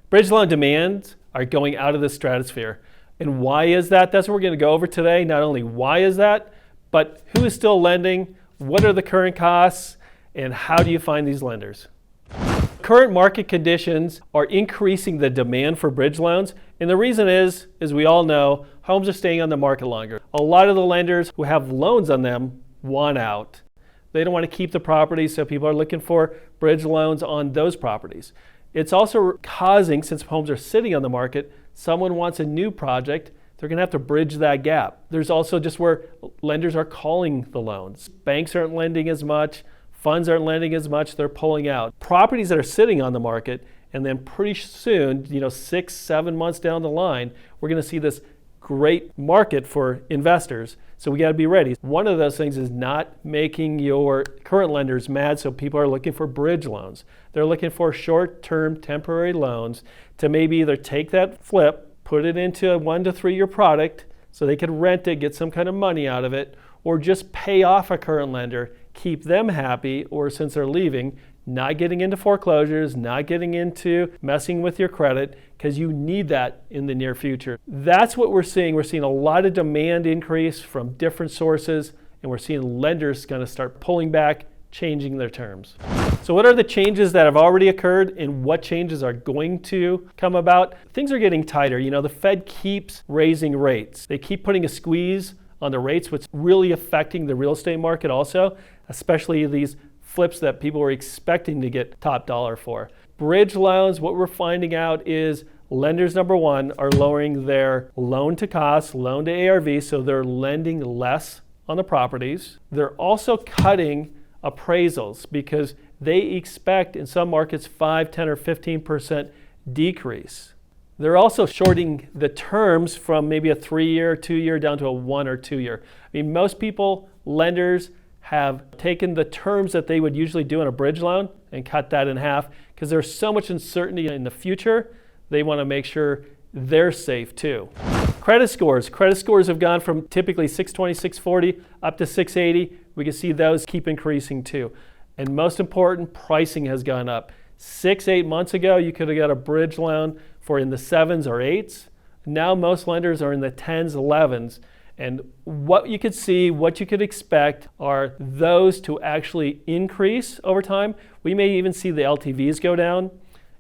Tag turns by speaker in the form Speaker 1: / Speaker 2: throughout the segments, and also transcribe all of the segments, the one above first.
Speaker 1: Bridge loan demands are going out of the stratosphere. And why is that? That's what we're going to go over today. Not only why is that, but who is still lending, what are the current costs, and how do you find these lenders? Current market conditions are increasing the demand for bridge loans. And the reason is, as we all know, homes are staying on the market longer. A lot of the lenders who have loans on them want out. They don't want to keep the properties, so people are looking for bridge loans on those properties. It's also causing, since homes are sitting on the market, someone wants a new project, they're going to have to bridge that gap. There's also just where lenders are calling the loans. Banks aren't lending as much, funds aren't lending as much, they're pulling out. Properties that are sitting on the market, and then pretty soon, 6-7 months down the line, we're going to see this great market for investors. So we got to be ready. One of those things is not making your current lenders mad, so people are looking for bridge loans. They're looking for short-term temporary loans to maybe either take that flip, put it into a 1 to 3 year product so they could rent it, get some kind of money out of it, or just pay off a current lender, keep them happy, or since they're leaving, not getting into foreclosures, not getting into messing with your credit, because you need that in the near future. That's what we're seeing. We're seeing a lot of demand increase from different sources, and we're seeing lenders going to start pulling back, changing their terms. So what are the changes that have already occurred and what changes are going to come about? Things are getting tighter. The Fed keeps raising rates. They keep putting a squeeze on the rates, which is really affecting the real estate market also, especially these flips that people were expecting to get top dollar for. Bridge loans, what we're finding out is lenders, number one, are lowering their loan to cost, loan to ARV, so they're lending less on the properties. They're also cutting appraisals because they expect in some markets 5, 10, or 15% decrease. They're also shorting the terms from maybe a 3-year, 2-year down to a 1 or 2 year. Most people, lenders, have taken the terms that they would usually do in a bridge loan and cut that in half because there's so much uncertainty in the future. They want to make sure they're safe too. Credit scores. Credit scores have gone from typically 620, 640 up to 680. We can see those keep increasing too. And most important, pricing has gone up. 6-8 months ago, you could have got a bridge loan for in the 7s or 8s. Now most lenders are in the 10s, 11s. And what you could see, what you could expect are those to actually increase over time. We may even see the LTVs go down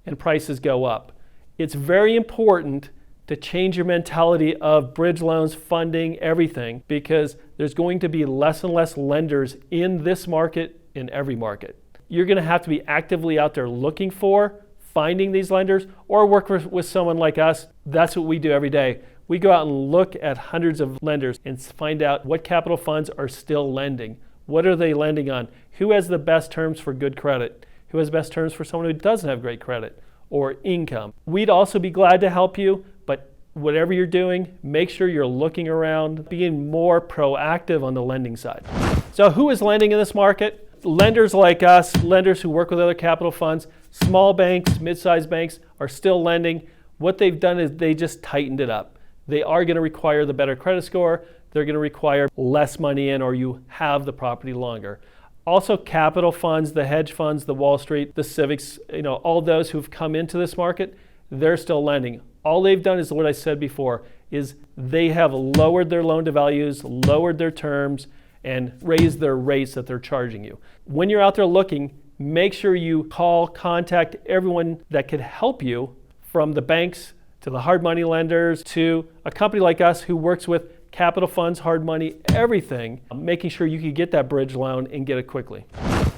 Speaker 1: and prices go up. It's very important to change your mentality of bridge loans, funding, everything, because there's going to be less and less lenders in this market, in every market. You're going to have to be actively out there looking for, finding these lenders, or work with someone like us. That's what we do every day. We go out and look at hundreds of lenders and find out what capital funds are still lending. What are they lending on? Who has the best terms for good credit? Who has best terms for someone who doesn't have great credit or income? We'd also be glad to help you, but whatever you're doing, make sure you're looking around, being more proactive on the lending side. So who is lending in this market? Lenders like us, lenders who work with other capital funds, small banks, mid-sized banks are still lending. What they've done is they just tightened it up. They are going to require the better credit score. They're going to require less money in, or you have the property longer. Also, capital funds, the hedge funds, the Wall Street, the civics, all those who've come into this market, they're still lending. All they've done is what I said before, is they have lowered their loan to values, lowered their terms, and raised their rates that they're charging you. When you're out there looking, make sure you contact everyone that could help you, from the banks to the hard money lenders to a company like us who works with capital funds, hard money, everything, making sure you can get that bridge loan and get it quickly.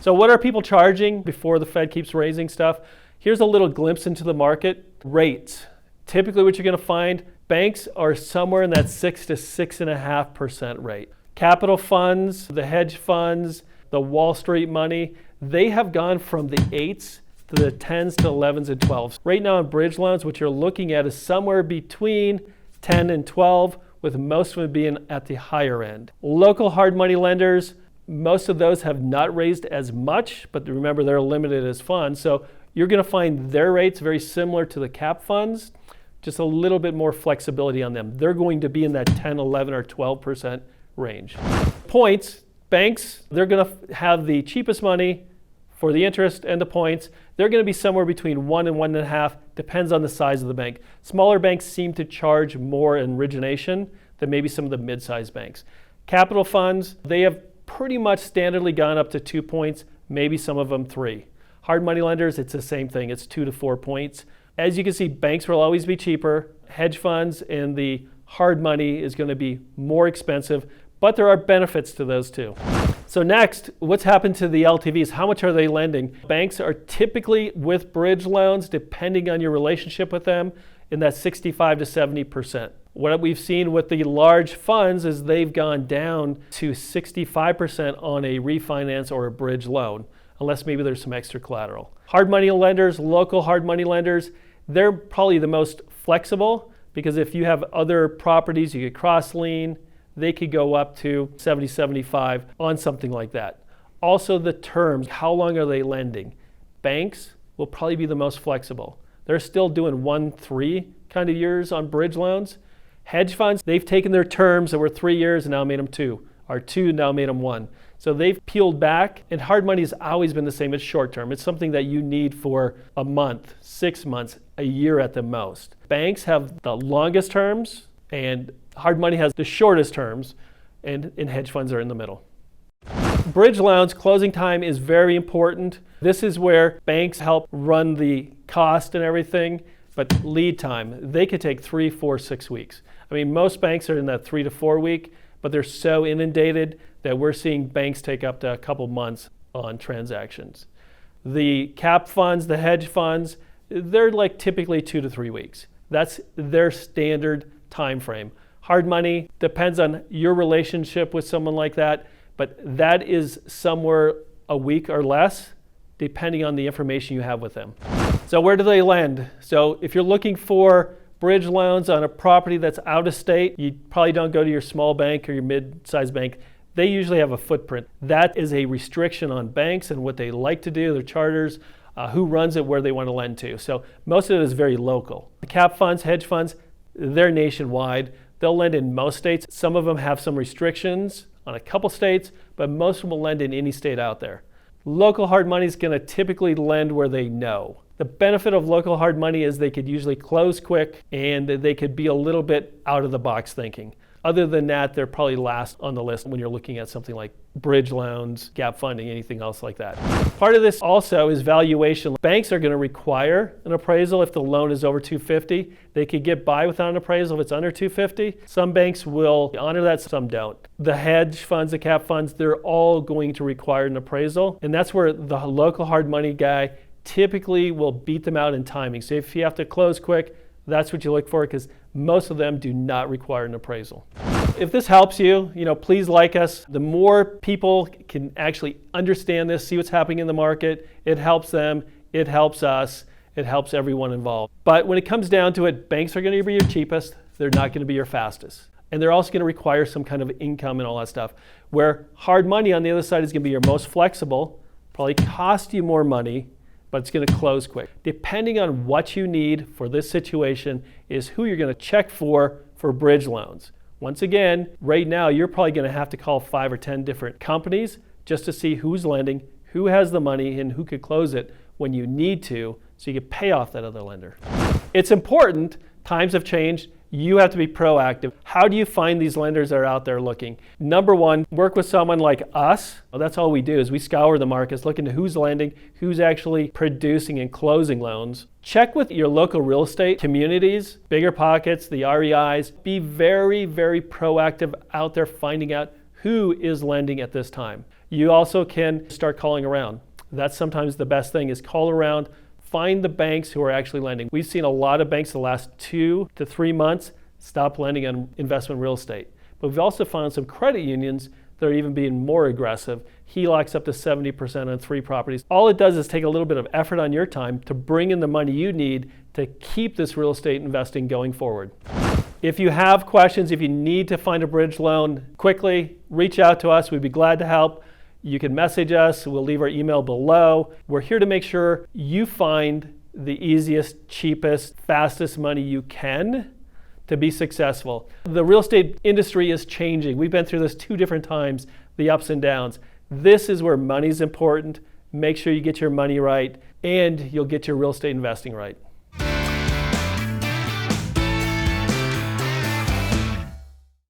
Speaker 1: So what are people charging before the Fed keeps raising stuff? Here's a little glimpse into the market. Rates. Typically what you're going to find, banks are somewhere in that 6 to 6.5% rate. Capital funds, the hedge funds, the Wall Street money, they have gone from the 8s to the 10s to 11s and 12s. Right now in bridge loans, what you're looking at is somewhere between 10 and 12, with most of them being at the higher end. Local hard money lenders, most of those have not raised as much, but remember they're limited as funds. So you're going to find their rates very similar to the cap funds, just a little bit more flexibility on them. They're going to be in that 10, 11, or 12% range. Points, banks, they're going to have the cheapest money for the interest and the points. they're going to be somewhere between 1 and 1.5, depends on the size of the bank. Smaller banks seem to charge more in origination than maybe some of the mid-sized banks. Capital funds, they have pretty much standardly gone up to 2 points, maybe some of them 3. Hard money lenders, it's the same thing, it's 2 to 4 points. As you can see, banks will always be cheaper. Hedge funds and the hard money is going to be more expensive, but there are benefits to those too. So next, what's happened to the LTVs? How much are they lending? Banks are typically, with bridge loans, depending on your relationship with them, in that 65 to 70%. What we've seen with the large funds is they've gone down to 65% on a refinance or a bridge loan, unless maybe there's some extra collateral. Hard money lenders, local hard money lenders, they're probably the most flexible, because if you have other properties, you could cross lien, they could go up to 70, 75 on something like that. Also the terms, how long are they lending? Banks will probably be the most flexible. They're still doing 1-3 kind of years on bridge loans. Hedge funds, they've taken their terms that were 3 years and now made them 2, or 2 now made them 1. So they've peeled back, and hard money has always been the same. It's short term. It's something that you need for a month, 6 months, a year at the most. Banks have the longest terms, and hard money has the shortest terms, and hedge funds are in the middle. Bridge loans, closing time is very important. This is where banks help run the cost and everything, but lead time, they could take 3, 4, 6 weeks. I mean, most banks are in that 3 to 4 week, but they're so inundated that we're seeing banks take up to a couple months on transactions. The cap funds, the hedge funds, they're like typically 2 to 3 weeks. That's their standard time frame. Hard money depends on your relationship with someone like that, but that is somewhere a week or less, depending on the information you have with them. So where do they lend? So if you're looking for bridge loans on a property that's out of state, you probably don't go to your small bank or your mid-sized bank. They usually have a footprint. That is a restriction on banks and what they like to do, their charters, who runs it, where they want to lend to. So most of it is very local. The cap funds, hedge funds, they're nationwide. They'll lend in most states. Some of them have some restrictions on a couple states, but most of them will lend in any state out there. Local hard money is going to typically lend where they know. The benefit of local hard money is they could usually close quick, and they could be a little bit out of the box thinking. Other than that, they're probably last on the list when you're looking at something like bridge loans, gap funding, anything else like that. Part of this also is valuation. Banks are going to require an appraisal if the loan is over 250. They could get by without an appraisal if it's under 250. Some banks will honor that, some don't. The hedge funds, the cap funds, they're all going to require an appraisal, and that's where the local hard money guy typically will beat them out in timing. So if you have to close quick, that's what you look for, because most of them do not require an appraisal. If this helps you, please like us. The more people can actually understand this, see what's happening in the market, it helps them, it helps us, it helps everyone involved. But when it comes down to it, banks are going to be your cheapest, they're not going to be your fastest. And they're also going to require some kind of income and all that stuff. Where hard money on the other side is going to be your most flexible, probably cost you more money, but it's going to close quick. Depending on what you need for this situation is who you're going to check for bridge loans. Once again, right now you're probably going to have to call 5 or 10 different companies just to see who's lending, who has the money, and who could close it when you need to, so you can pay off that other lender. It's important. Times have changed. You have to be proactive. How do you find these lenders that are out there looking? Number one, work with someone like us. Well, that's all we do is we scour the markets, look into who's lending, who's actually producing and closing loans. Check with your local real estate communities, Bigger Pockets, the REIs. Be very, very proactive out there finding out who is lending at this time. You also can start calling around. That's sometimes the best thing, is call around. Find the banks who are actually lending. We've seen a lot of banks the last 2 to 3 months stop lending on investment real estate. But we've also found some credit unions that are even being more aggressive. HELOCs up to 70% on 3 properties. All it does is take a little bit of effort on your time to bring in the money you need to keep this real estate investing going forward. If you have questions, if you need to find a bridge loan quickly, reach out to us. We'd be glad to help. You can message us. We'll leave our email below. We're here to make sure you find the easiest, cheapest, fastest money you can to be successful. The real estate industry is changing. We've been through this 2 different times, the ups and downs. This is where money's important. Make sure you get your money right. and you'll get your real estate investing right.